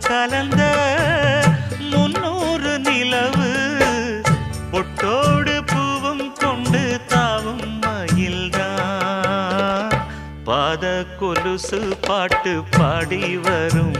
கலந்த 300 நிலவு பொட்டோடு பூவும் கொண்டு தாவும் மயில்தான் பாத கொலுசு பாட்டு பாடி வரும்